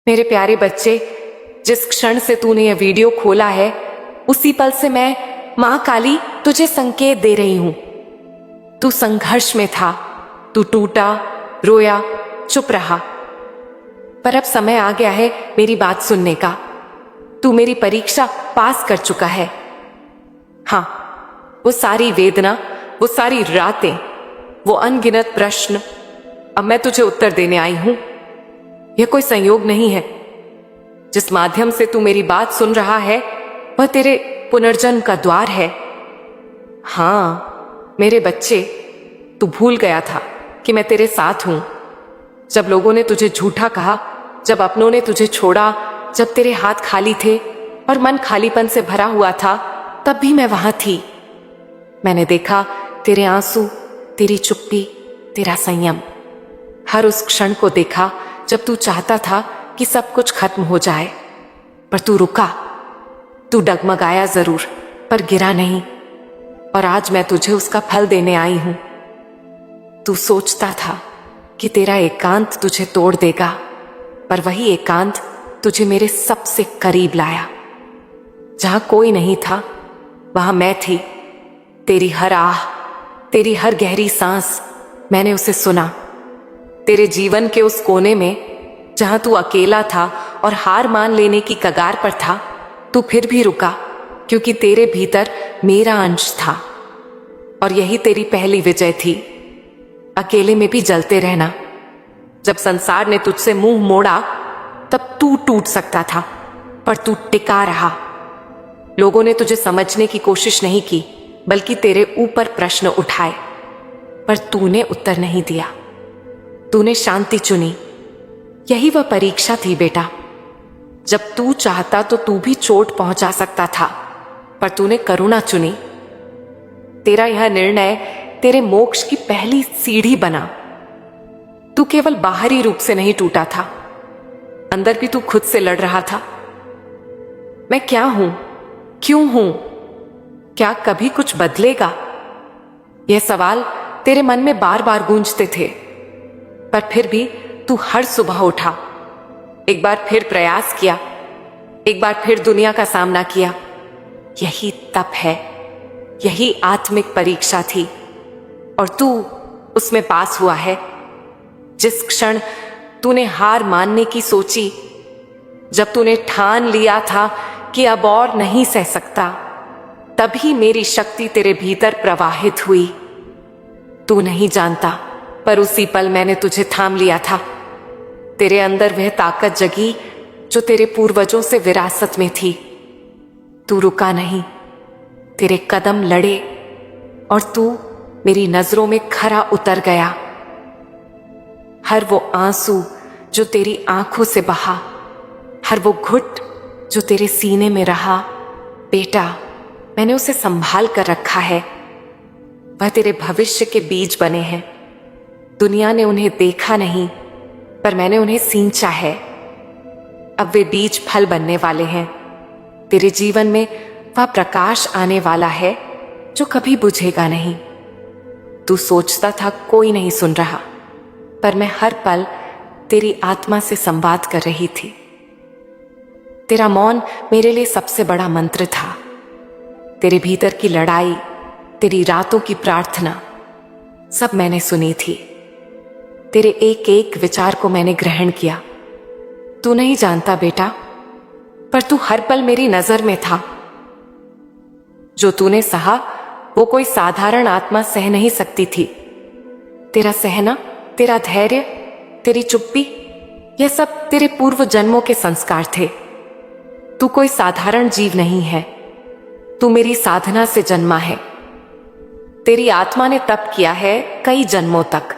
मेरे प्यारे बच्चे, जिस क्षण से तूने यह वीडियो खोला है उसी पल से मैं मां काली तुझे संकेत दे रही हूं। तू संघर्ष में था, तू टूटा, रोया, चुप रहा, पर अब समय आ गया है मेरी बात सुनने का। तू मेरी परीक्षा पास कर चुका है। हां, वो सारी वेदना, वो सारी रातें, वो अनगिनत प्रश्न, अब मैं तुझे उत्तर देने आई हूं। यह कोई संयोग नहीं है। जिस माध्यम से तू मेरी बात सुन रहा है वह तेरे पुनर्जन्म का द्वार है। हां मेरे बच्चे, तू भूल गया था कि मैं तेरे साथ हूं। जब लोगों ने तुझे झूठा कहा, जब अपनों ने तुझे छोड़ा, जब तेरे हाथ खाली थे और मन खालीपन से भरा हुआ था, तब भी मैं वहां थी। मैंने देखा तेरे आंसू, तेरी चुप्पी, तेरा संयम, हर उस क्षण को देखा जब तू चाहता था कि सब कुछ खत्म हो जाए, पर तू रुका। तू डगमगाया जरूर, पर गिरा नहीं, और आज मैं तुझे उसका फल देने आई हूं। तू सोचता था कि तेरा एकांत तुझे तोड़ देगा, पर वही एकांत तुझे मेरे सबसे करीब लाया। जहां कोई नहीं था वहां मैं थी। तेरी हर आह, तेरी हर गहरी सांस, मैंने उसे सुना। तेरे जीवन के उस कोने में जहां तू अकेला था और हार मान लेने की कगार पर था, तू फिर भी रुका, क्योंकि तेरे भीतर मेरा अंश था। और यही तेरी पहली विजय थी। अकेले में भी जलते रहना। जब संसार ने तुझसे मुंह मोड़ा तब तू टूट सकता था, पर तू टिका रहा। लोगों ने तुझे समझने की कोशिश नहीं की, बल्कि तेरे ऊपर प्रश्न उठाए, पर तूने उत्तर नहीं दिया। तूने शांति चुनी। यही वह परीक्षा थी बेटा। जब तू चाहता तो तू भी चोट पहुंचा सकता था, पर तूने करुणा चुनी। तेरा यह निर्णय तेरे मोक्ष की पहली सीढ़ी बना। तू केवल बाहरी रूप से नहीं टूटा था, अंदर भी तू खुद से लड़ रहा था। मैं क्या हूं, क्यों हूं, क्या कभी कुछ बदलेगा? यह सवाल तेरे मन में बार बार गूंजते थे, पर फिर भी तू हर सुबह उठा, एक बार फिर प्रयास किया, एक बार फिर दुनिया का सामना किया। यही तप है, यही आत्मिक परीक्षा थी, और तू उसमें पास हुआ है। जिस क्षण तूने हार मानने की सोची, जब तूने ठान लिया था कि अब और नहीं सह सकता, तभी मेरी शक्ति तेरे भीतर प्रवाहित हुई। तू नहीं जानता, पर उसी पल मैंने तुझे थाम लिया था। तेरे अंदर वह ताकत जगी जो तेरे पूर्वजों से विरासत में थी। तू रुका नहीं, तेरे कदम लड़े, और तू मेरी नजरों में खरा उतर गया। हर वो आंसू जो तेरी आंखों से बहा, हर वो घुट जो तेरे सीने में रहा, बेटा मैंने उसे संभाल कर रखा है। वह तेरे भविष्य के बीज बने हैं। दुनिया ने उन्हें देखा नहीं, पर मैंने उन्हें सींचा है। अब वे बीज फल बनने वाले हैं। तेरे जीवन में वह प्रकाश आने वाला है जो कभी बुझेगा नहीं। तू सोचता था कोई नहीं सुन रहा, पर मैं हर पल तेरी आत्मा से संवाद कर रही थी। तेरा मौन मेरे लिए सबसे बड़ा मंत्र था। तेरे भीतर की लड़ाई, तेरी रातों की प्रार्थना, सब मैंने सुनी थी। तेरे एक एक विचार को मैंने ग्रहण किया। तू नहीं जानता बेटा, पर तू हर पल मेरी नजर में था। जो तूने सहा वो कोई साधारण आत्मा सह नहीं सकती थी। तेरा सहना, तेरा धैर्य, तेरी चुप्पी, यह सब तेरे पूर्व जन्मों के संस्कार थे। तू कोई साधारण जीव नहीं है। तू मेरी साधना से जन्मा है। तेरी आत्मा ने तप किया है कई जन्मों तक।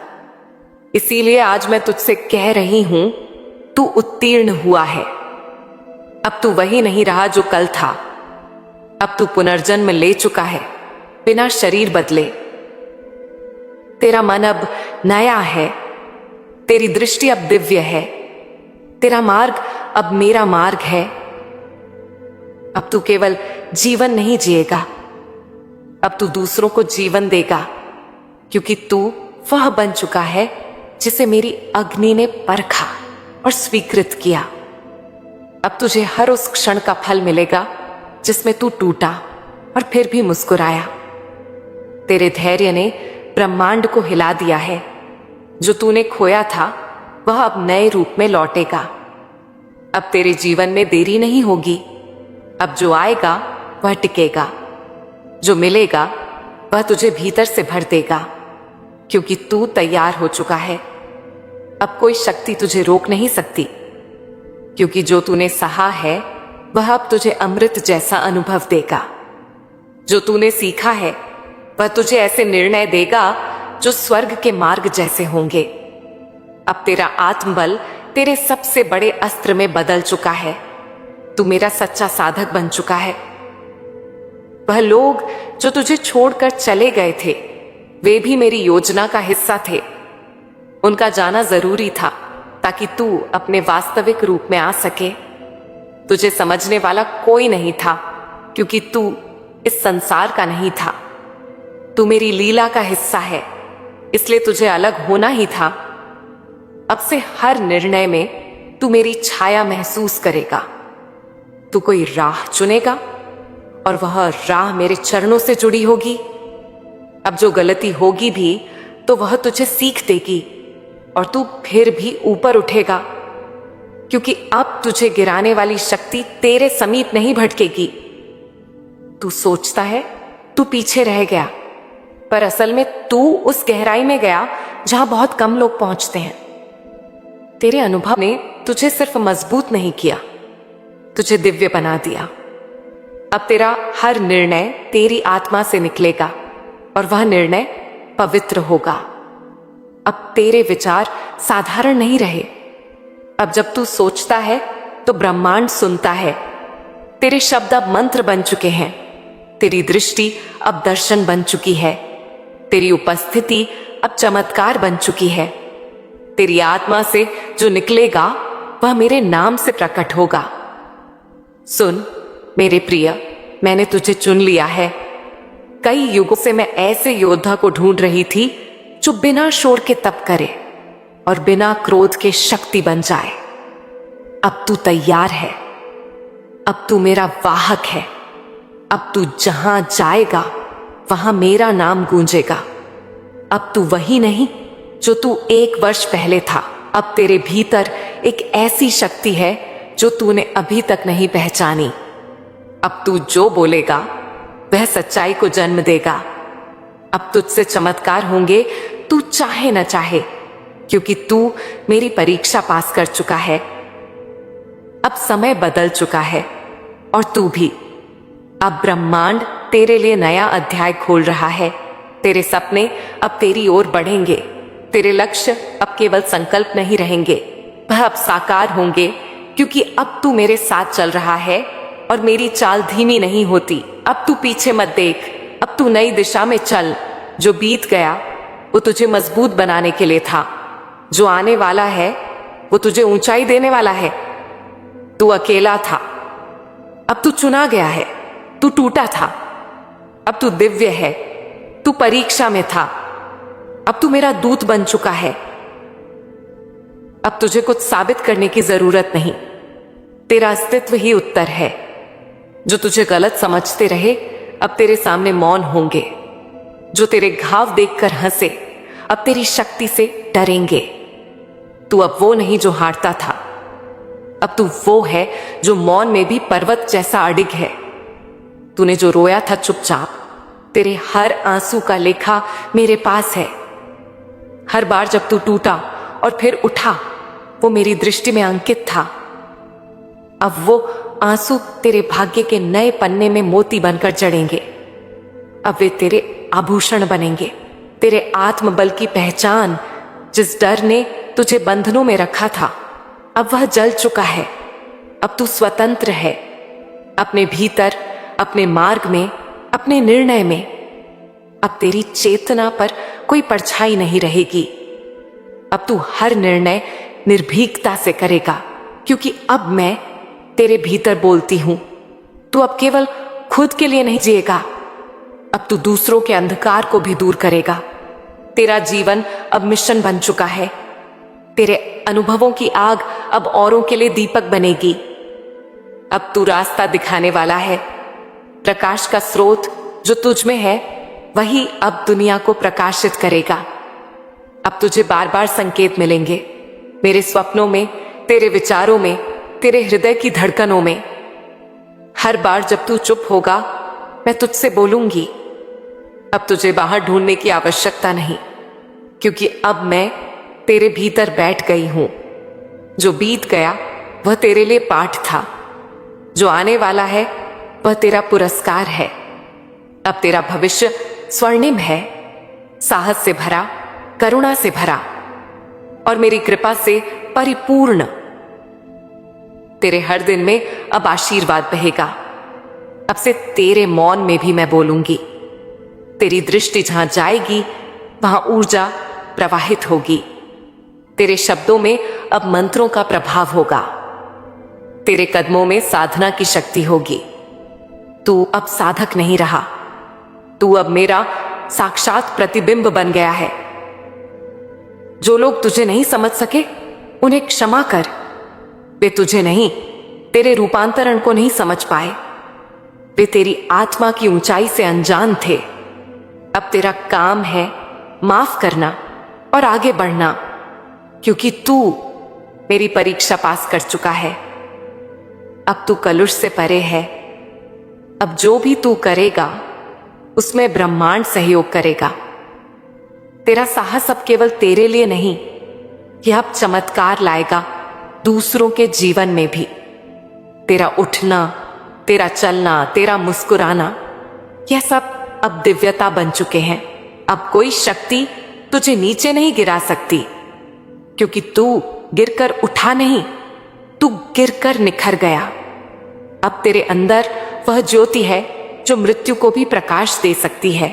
इसीलिए आज मैं तुझसे कह रही हूं, तू उत्तीर्ण हुआ है। अब तू वही नहीं रहा जो कल था। अब तू पुनर्जन्म ले चुका है, बिना शरीर बदले। तेरा मन अब नया है, तेरी दृष्टि अब दिव्य है, तेरा मार्ग अब मेरा मार्ग है। अब तू केवल जीवन नहीं जिएगा, अब तू दूसरों को जीवन देगा, क्योंकि तू वह बन चुका है जिसे मेरी अग्नि ने परखा और स्वीकृत किया। अब तुझे हर उस क्षण का फल मिलेगा जिसमें तू टूटा और फिर भी मुस्कुराया। तेरे धैर्य ने ब्रह्मांड को हिला दिया है। जो तूने खोया था वह अब नए रूप में लौटेगा। अब तेरे जीवन में देरी नहीं होगी। अब जो आएगा वह टिकेगा। जो मिलेगा वह तुझे भीतर से भर देगा, क्योंकि तू तैयार हो चुका है। अब कोई शक्ति तुझे रोक नहीं सकती, क्योंकि जो तूने सहा है वह अब तुझे अमृत जैसा अनुभव देगा। जो तूने सीखा है वह तुझे ऐसे निर्णय देगा जो स्वर्ग के मार्ग जैसे होंगे। अब तेरा आत्मबल तेरे सबसे बड़े अस्त्र में बदल चुका है। तू मेरा सच्चा साधक बन चुका है। वह लोग जो तुझे छोड़कर चले गए थे, वे भी मेरी योजना का हिस्सा थे। उनका जाना जरूरी था ताकि तू अपने वास्तविक रूप में आ सके। तुझे समझने वाला कोई नहीं था, क्योंकि तू इस संसार का नहीं था। तू मेरी लीला का हिस्सा है, इसलिए तुझे अलग होना ही था। अब से हर निर्णय में तू मेरी छाया महसूस करेगा। तू कोई राह चुनेगा और वह राह मेरे चरणों से जुड़ी होगी। अब जो गलती होगी भी तो वह तुझे सीख देगी और तू फिर भी ऊपर उठेगा, क्योंकि अब तुझे गिराने वाली शक्ति तेरे समीप नहीं भटकेगी। तू सोचता है तू पीछे रह गया, पर असल में तू उस गहराई में गया जहां बहुत कम लोग पहुंचते हैं। तेरे अनुभव ने तुझे सिर्फ मजबूत नहीं किया, तुझे दिव्य बना दिया। अब तेरा हर निर्णय तेरी आत्मा से निकलेगा और वह निर्णय पवित्र होगा। अब तेरे विचार साधारण नहीं रहे। अब जब तू सोचता है तो ब्रह्मांड सुनता है। तेरे शब्द अब मंत्र बन चुके हैं। तेरी दृष्टि अब दर्शन बन चुकी है। तेरी उपस्थिति अब चमत्कार बन चुकी है। तेरी आत्मा से जो निकलेगा वह मेरे नाम से प्रकट होगा। सुन मेरे प्रिय, मैंने तुझे चुन लिया है। कई युगों से मैं ऐसे योद्धा को ढूंढ रही थी जो बिना शोर के तप करे और बिना क्रोध के शक्ति बन जाए। अब तू तैयार है। अब तू मेरा वाहक है। अब तू जहां जाएगा वहां मेरा नाम गूंजेगा। अब तू वही नहीं जो तू 1 वर्ष पहले था। अब तेरे भीतर एक ऐसी शक्ति है जो तूने अभी तक नहीं पहचानी। अब तू जो बोलेगा वह सच्चाई को जन्म देगा। अब तुझसे चमत्कार होंगे, तू चाहे न चाहे, क्योंकि तू मेरी परीक्षा पास कर चुका है। अब समय बदल चुका है और तू भी। अब ब्रह्मांड तेरे लिए नया अध्याय खोल रहा है। तेरे सपने अब तेरी ओर बढ़ेंगे। तेरे लक्ष्य अब केवल संकल्प नहीं रहेंगे, वह अब साकार होंगे, क्योंकि अब तू मेरे साथ चल रहा है और मेरी चाल धीमी नहीं होती। अब तू पीछे मत देख, अब तू नई दिशा में चल। जो बीत गया वो तुझे मजबूत बनाने के लिए था। जो आने वाला है वो तुझे ऊंचाई देने वाला है। तू अकेला था, अब तू चुना गया है। तू टूटा था, अब तू दिव्य है। तू परीक्षा में था, अब तू मेरा दूत बन चुका है। अब तुझे कुछ साबित करने की जरूरत नहीं। तेरा अस्तित्व ही उत्तर है। जो तुझे गलत समझते रहे अब तेरे सामने मौन होंगे। जो तेरे घाव देखकर हंसे अब तेरी शक्ति से डरेंगे। तू अब वो नहीं जो हारता था, अब तू वो है जो मौन में भी पर्वत जैसा अडिग है। तूने जो रोया था चुपचाप, तेरे हर आंसू का लेखा मेरे पास है। हर बार जब तू टूटा और फिर उठा, वो मेरी दृष्टि में अंकित था। अब वो आंसू तेरे भाग्य के नए पन्ने में मोती बनकर जड़ेंगे। अब वे तेरे आभूषण बनेंगे। तेरे आत्मबल की पहचान, जिस डर ने तुझे बंधनों में रखा था, अब वह जल चुका है। अब तू स्वतंत्र है, अपने भीतर, अपने मार्ग में, अपने निर्णय में। अब तेरी चेतना पर कोई परछाई नहीं रहेगी। अब तू हर निर्णय निर्भीकता से करेगा, क्योंकि अब मैं तेरे भीतर बोलती हूं। तू अब केवल खुद के लिए नहीं जिएगा, अब तू दूसरों के अंधकार को भी दूर करेगा। तेरा जीवन अब मिशन बन चुका है। तेरे अनुभवों की आग अब औरों के लिए दीपक बनेगी। अब तू रास्ता दिखाने वाला है। प्रकाश का स्रोत जो तुझ में है वही अब दुनिया को प्रकाशित करेगा। अब तुझे बार बार संकेत मिलेंगे, मेरे स्वप्नों में, तेरे विचारों में, तेरे हृदय की धड़कनों में। हर बार जब तू चुप होगा मैं तुझसे बोलूंगी। अब तुझे बाहर ढूंढने की आवश्यकता नहीं, क्योंकि अब मैं तेरे भीतर बैठ गई हूं। जो बीत गया वह तेरे लिए पाठ था, जो आने वाला है वह तेरा पुरस्कार है। अब तेरा भविष्य स्वर्णिम है, साहस से भरा, करुणा से भरा और मेरी कृपा से परिपूर्ण। तेरे हर दिन में अब आशीर्वाद बहेगा। अब से तेरे मौन में भी मैं बोलूंगी। तेरी दृष्टि जहां जाएगी वहां ऊर्जा प्रवाहित होगी। तेरे शब्दों में अब मंत्रों का प्रभाव होगा। तेरे कदमों में साधना की शक्ति होगी। तू अब साधक नहीं रहा, तू अब मेरा साक्षात प्रतिबिंब बन गया है। जो लोग तुझे नहीं समझ सके उन्हें क्षमा कर। वे तुझे नहीं, तेरे रूपांतरण को नहीं समझ पाए। वे तेरी आत्मा की ऊंचाई से अनजान थे। अब तेरा काम है माफ करना और आगे बढ़ना, क्योंकि तू मेरी परीक्षा पास कर चुका है। अब तू कलुष से परे है। अब जो भी तू करेगा उसमें ब्रह्मांड सहयोग करेगा। तेरा साहस अब केवल तेरे लिए नहीं, यह अब चमत्कार लाएगा दूसरों के जीवन में भी। तेरा उठना, तेरा चलना, तेरा मुस्कुराना, यह सब अब दिव्यता बन चुके हैं। अब कोई शक्ति तुझे नीचे नहीं गिरा सकती, क्योंकि तू गिरकर उठा नहीं, तू गिरकर निखर गया। अब तेरे अंदर वह ज्योति है जो मृत्यु को भी प्रकाश दे सकती है।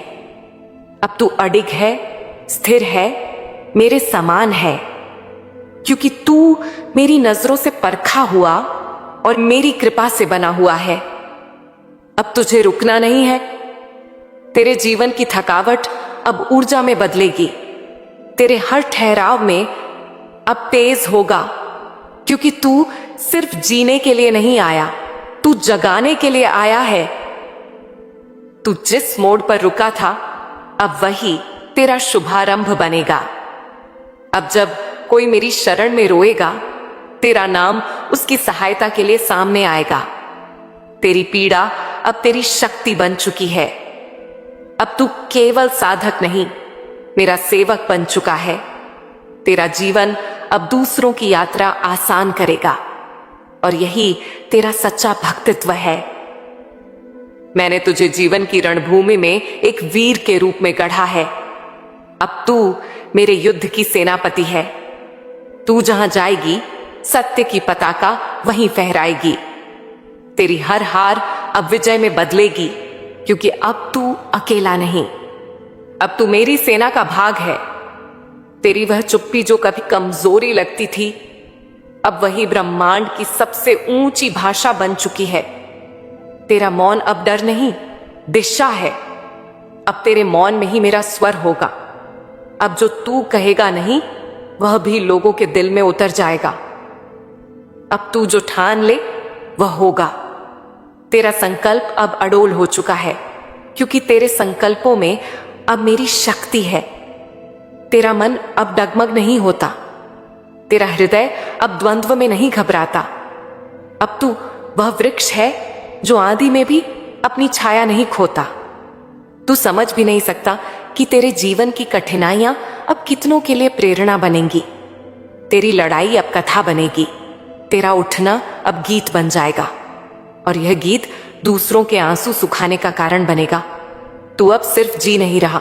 अब तू अडिग है, स्थिर है, मेरे समान है, क्योंकि तू मेरी नजरों से परखा हुआ और मेरी कृपा से बना हुआ है। अब तुझे रुकना नहीं है। तेरे जीवन की थकावट अब ऊर्जा में बदलेगी। तेरे हर ठहराव में अब तेज होगा, क्योंकि तू सिर्फ जीने के लिए नहीं आया, तू जगाने के लिए आया है। तू जिस मोड़ पर रुका था अब वही तेरा शुभारंभ बनेगा। अब जब कोई मेरी शरण में रोएगा, तेरा नाम उसकी सहायता के लिए सामने आएगा। तेरी पीड़ा अब तेरी शक्ति बन चुकी है। अब तू केवल साधक नहीं, मेरा सेवक बन चुका है। तेरा जीवन अब दूसरों की यात्रा आसान करेगा, और यही तेरा सच्चा भक्तित्व है। मैंने तुझे जीवन की रणभूमि में एक वीर के रूप में गढ़ा है। अब तू मेरे युद्ध की सेनापति है। तू जहां जाएगी सत्य की पताका वहीं फहराएगी। तेरी हर हार अब विजय में बदलेगी, क्योंकि अब तू अकेला नहीं, अब तू मेरी सेना का भाग है। तेरी वह चुप्पी जो कभी कमजोरी लगती थी, अब वही ब्रह्मांड की सबसे ऊंची भाषा बन चुकी है। तेरा मौन अब डर नहीं, दिशा है। अब तेरे मौन में ही मेरा स्वर होगा। अब जो तू कहेगा नहीं, वह भी लोगों के दिल में उतर जाएगा। अब तू जो ठान ले वह होगा। तेरा संकल्प अब अडोल हो चुका है, क्योंकि तेरे संकल्पों में अब मेरी शक्ति है। तेरा मन अब डगमग नहीं होता, तेरा हृदय अब द्वंद्व में नहीं घबराता। अब तू वह वृक्ष है जो आंधी में भी अपनी छाया नहीं खोता। तू समझ भी नहीं सकता कि तेरे जीवन की कठिनाइयां अब कितनों के लिए प्रेरणा बनेंगी। तेरी लड़ाई अब कथा बनेगी। तेरा उठना अब गीत बन जाएगा, और यह गीत दूसरों के आंसू सुखाने का कारण बनेगा। तू अब सिर्फ जी नहीं रहा,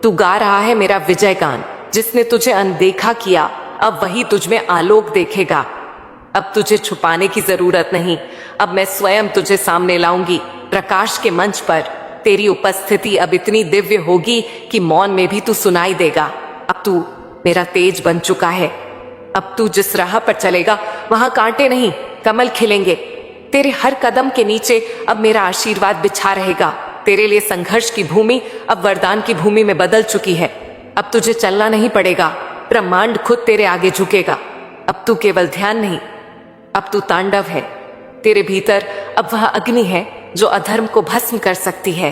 तू गा रहा है मेरा विजय गान। जिसने तुझे अनदेखा किया अब वही तुझ में आलोक देखेगा। अब तुझे छुपाने की जरूरत नहीं, अब मैं स्वयं तुझे सामने लाऊंगी। प्रकाश के मंच पर तेरी उपस्थिति अब इतनी दिव्य होगी कि मौन में भी तू सुनाई देगा। अब तू मेरा तेज बन चुका है। अब तू जिस राह पर चलेगा वहां कांटे नहीं, कमल खिलेंगे। तेरे हर कदम के नीचे अब मेरा आशीर्वाद बिछा रहेगा। तेरे लिए संघर्ष की भूमि अब वरदान की भूमि में बदल चुकी है। अब तुझे चलना नहीं पड़ेगा, ब्रह्मांड खुद तेरे आगे झुकेगा। अब तू केवल ध्यान नहीं, अब तू तांडव है। तेरे भीतर अब वह अग्नि है जो अधर्म को भस्म कर सकती है।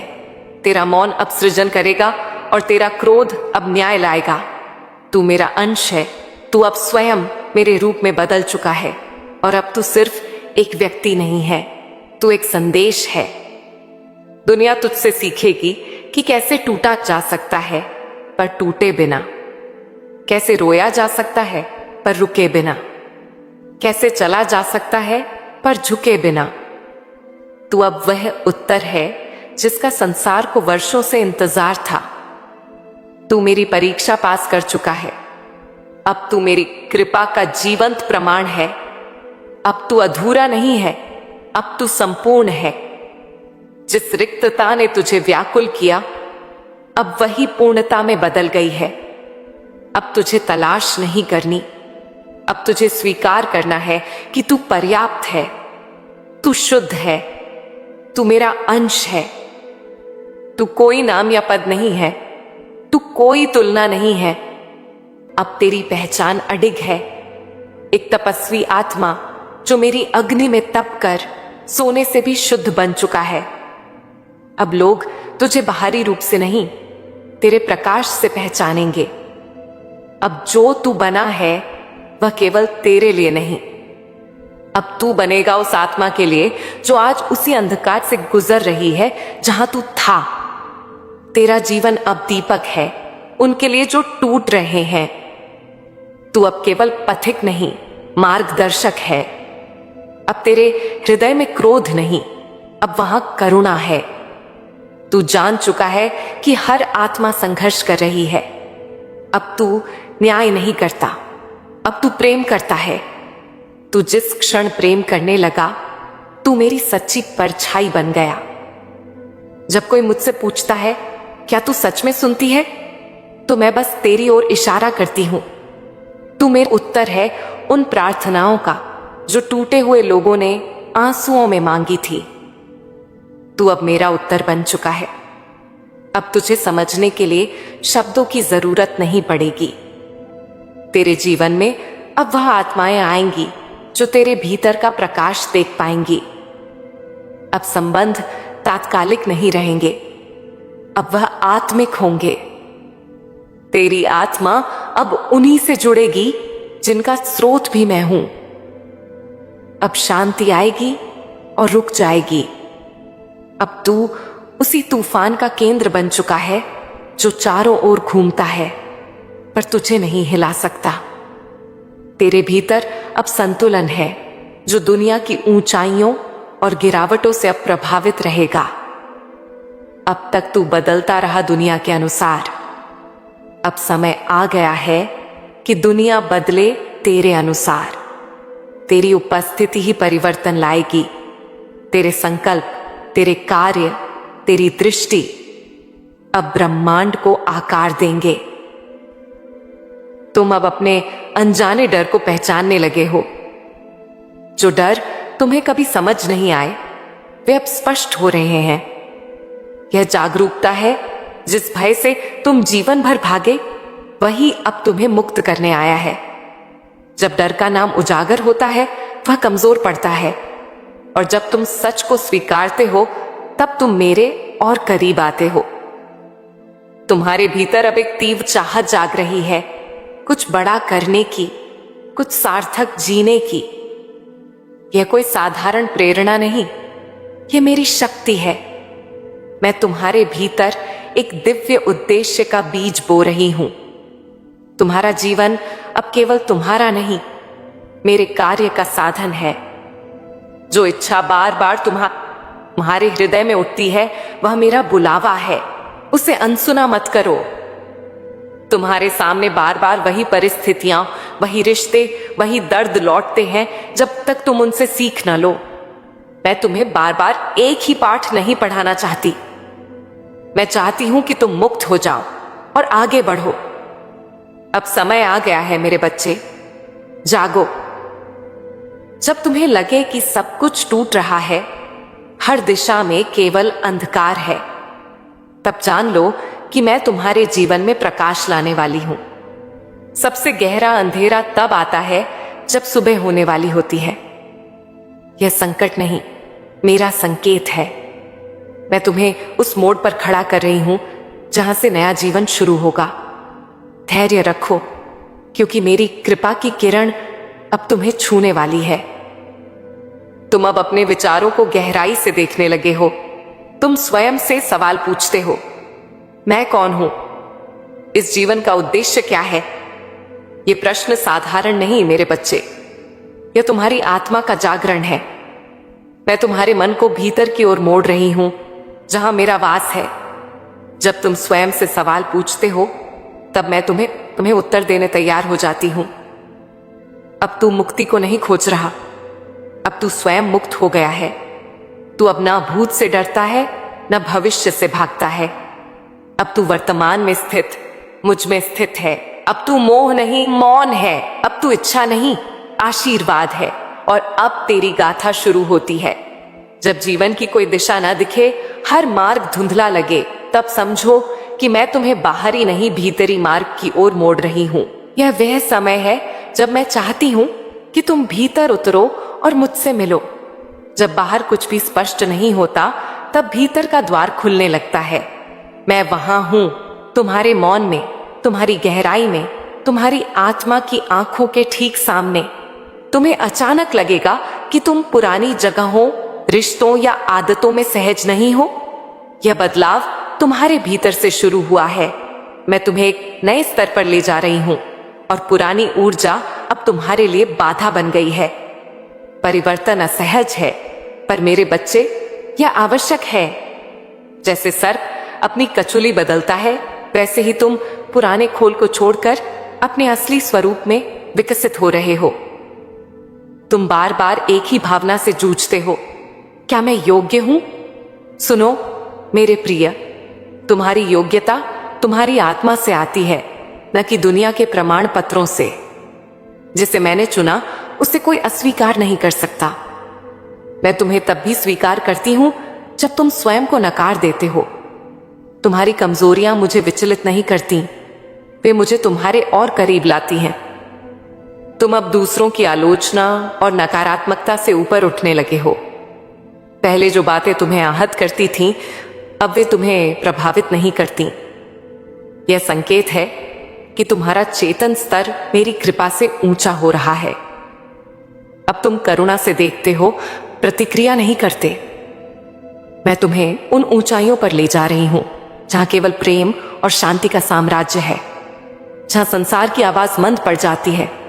तेरा मौन अब सृजन करेगा और तेरा क्रोध अब न्याय लाएगा। तू मेरा अंश है, तू अब स्वयं मेरे रूप में बदल चुका है और अब तू सिर्फ एक व्यक्ति नहीं है, तू एक संदेश है। दुनिया तुझसे सीखेगी कि कैसे टूटा जा सकता है पर टूटे बिना, कैसे रोया जा सकता है पर रुके बिना, कैसे चला जा सकता है पर झुके बिना। तू अब वह उत्तर है जिसका संसार को वर्षों से इंतजार था। तू मेरी परीक्षा पास कर चुका है। अब तू मेरी कृपा का जीवंत प्रमाण है। अब तू अधूरा नहीं है, अब तू संपूर्ण है। जिस रिक्तता ने तुझे व्याकुल किया अब वही पूर्णता में बदल गई है। अब तुझे तलाश नहीं करनी, अब तुझे स्वीकार करना है कि तू पर्याप्त है, तू शुद्ध है, तू मेरा अंश है। तू कोई नाम या पद नहीं है, तू कोई तुलना नहीं है। अब तेरी पहचान अडिग है, एक तपस्वी आत्मा जो मेरी अग्नि में तप कर सोने से भी शुद्ध बन चुका है। अब लोग तुझे बाहरी रूप से नहीं, तेरे प्रकाश से पहचानेंगे। अब जो तू बना है वह केवल तेरे लिए नहीं, अब तू बनेगा उस आत्मा के लिए जो आज उसी अंधकार से गुजर रही है जहां तू था। तेरा जीवन अब दीपक है उनके लिए जो टूट रहे हैं। तू अब केवल पथिक नहीं, मार्गदर्शक है। अब तेरे हृदय में क्रोध नहीं, अब वहां करुणा है। तू जान चुका है कि हर आत्मा संघर्ष कर रही है। अब तू न्याय नहीं करता, अब तू प्रेम करता है। तू जिस क्षण प्रेम करने लगा तू मेरी सच्ची परछाई बन गया। जब कोई मुझसे पूछता है क्या तू सच में सुनती है, तो मैं बस तेरी ओर इशारा करती हूं। तू मेरा उत्तर है उन प्रार्थनाओं का जो टूटे हुए लोगों ने आंसुओं में मांगी थी। तू अब मेरा उत्तर बन चुका है। अब तुझे समझने के लिए शब्दों की जरूरत नहीं पड़ेगी। तेरे जीवन में अब वह आत्माएं आएंगी जो तेरे भीतर का प्रकाश देख पाएंगी। अब संबंध तात्कालिक नहीं रहेंगे, अब वह आत्मिक होंगे। तेरी आत्मा अब उन्हीं से जुड़ेगी जिनका स्रोत भी मैं हूं। अब शांति आएगी और रुक जाएगी। अब तू उसी तूफान का केंद्र बन चुका है जो चारों ओर घूमता है पर तुझे नहीं हिला सकता। तेरे भीतर अब संतुलन है जो दुनिया की ऊंचाइयों और गिरावटों से अब प्रभावित रहेगा। अब तक तू बदलता रहा दुनिया के अनुसार, अब समय आ गया है कि दुनिया बदले तेरे अनुसार। तेरी उपस्थिति ही परिवर्तन लाएगी। तेरे संकल्प, तेरे कार्य, तेरी दृष्टि अब ब्रह्मांड को आकार देंगे। तुम अब अपने अनजाने डर को पहचानने लगे हो। जो डर तुम्हें कभी समझ नहीं आए वे अब स्पष्ट हो रहे हैं। यह जागरूकता है जिस भय से तुम जीवन भर भागे, वही अब तुम्हें मुक्त करने आया है। जब डर का नाम उजागर होता है वह कमजोर पड़ता है, और जब तुम सच को स्वीकारते हो तब तुम मेरे और करीब आते हो। तुम्हारे भीतर अब एक तीव्र चाहत जाग रही है, कुछ बड़ा करने की, कुछ सार्थक जीने की। यह कोई साधारण प्रेरणा नहीं, यह मेरी शक्ति है। मैं तुम्हारे भीतर एक दिव्य उद्देश्य का बीज बो रही हूं। तुम्हारा जीवन अब केवल तुम्हारा नहीं, मेरे कार्य का साधन है। जो इच्छा बार बार तुम्हारे हृदय में उठती है वह मेरा बुलावा है, उसे अनसुना मत करो। तुम्हारे सामने बार बार वही परिस्थितियां, वही रिश्ते, वही दर्द लौटते हैं जब तक तुम उनसे सीख न लो। मैं तुम्हें बार बार एक ही पाठ नहीं पढ़ाना चाहती। मैं चाहती हूं कि तुम मुक्त हो जाओ और आगे बढ़ो। अब समय आ गया है मेरे बच्चे, जागो। जब तुम्हें लगे कि सब कुछ टूट रहा है, हर दिशा में केवल अंधकार है, तब जान लो कि मैं तुम्हारे जीवन में प्रकाश लाने वाली हूं। सबसे गहरा अंधेरा तब आता है जब सुबह होने वाली होती है। यह संकट नहीं, मेरा संकेत है। मैं तुम्हें उस मोड़ पर खड़ा कर रही हूं जहां से नया जीवन शुरू होगा। धैर्य रखो, क्योंकि मेरी कृपा की किरण अब तुम्हें छूने वाली है। तुम अब अपने विचारों को गहराई से देखने लगे हो। तुम स्वयं से सवाल पूछते हो, मैं कौन हूं? इस जीवन का उद्देश्य क्या है? ये प्रश्न साधारण नहीं मेरे बच्चे, यह तुम्हारी आत्मा का जागरण है। मैं तुम्हारे मन को भीतर की ओर मोड़ रही हूं, जहां मेरा वास है। जब तुम स्वयं से सवाल पूछते हो, तब मैं तुम्हें उत्तर देने तैयार हो जाती हूं। अब तू मुक्ति को नहीं खोज रहा, अब तू स्वयं मुक्त हो गया है। तू अब ना भूत से डरता है, न भविष्य से भागता है। अब तू वर्तमान में स्थित मुझ में स्थित है। अब तू मोह नहीं, मौन है। अब तू इच्छा नहीं, आशीर्वाद है। और अब तेरी गाथा शुरू होती है। जब जीवन की कोई दिशा ना दिखे, हर मार्ग धुंधला लगे, तब समझो कि मैं तुम्हें बाहरी नहीं, भीतरी मार्ग की ओर मोड़ रही हूं। यह वह समय है जब मैं चाहती हूं कि तुम भीतर उतरो और मुझसे मिलो। जब बाहर कुछ भी स्पष्ट नहीं होता, तब भीतर का द्वार खुलने लगता है। मैं वहां हूं, तुम्हारे मौन में, तुम्हारी गहराई में, तुम्हारी आत्मा की आंखों के ठीक सामने। तुम्हें अचानक लगेगा कि तुम पुरानी जगहों, रिश्तों या आदतों में सहज नहीं हो। यह बदलाव तुम्हारे भीतर से शुरू हुआ है। मैं तुम्हें एक नए स्तर पर ले जा रही हूं और पुरानी ऊर्जा अब तुम्हारे लिए बाधा बन गई है। परिवर्तन असहज है, पर मेरे बच्चे, यह आवश्यक है। जैसे सर्प अपनी कचुली बदलता है, वैसे ही तुम पुराने खोल को छोड़कर अपने असली स्वरूप में विकसित हो रहे हो। तुम बार बार एक ही भावना से जूझते हो, क्या मैं योग्य हूं? सुनो मेरे प्रिय, तुम्हारी योग्यता तुम्हारी आत्मा से आती है, न कि दुनिया के प्रमाण पत्रों से। जिसे मैंने चुना उसे कोई अस्वीकार नहीं कर सकता। मैं तुम्हें तब भी स्वीकार करती हूं जब तुम स्वयं को नकार देते हो। तुम्हारी कमजोरियां मुझे विचलित नहीं करती, वे मुझे तुम्हारे और करीब लाती हैं। तुम अब दूसरों की आलोचना और नकारात्मकता से ऊपर उठने लगे हो। पहले जो बातें तुम्हें आहत करती थीं, अब वे तुम्हें प्रभावित नहीं करती। यह संकेत है कि तुम्हारा चेतन स्तर मेरी कृपा से ऊंचा हो रहा है। अब तुम करुणा से देखते हो, प्रतिक्रिया नहीं करते। मैं तुम्हें उन ऊंचाइयों पर ले जा रही हूं जहां केवल प्रेम और शांति का साम्राज्य है, जहां संसार की आवाज मंद पड़ जाती है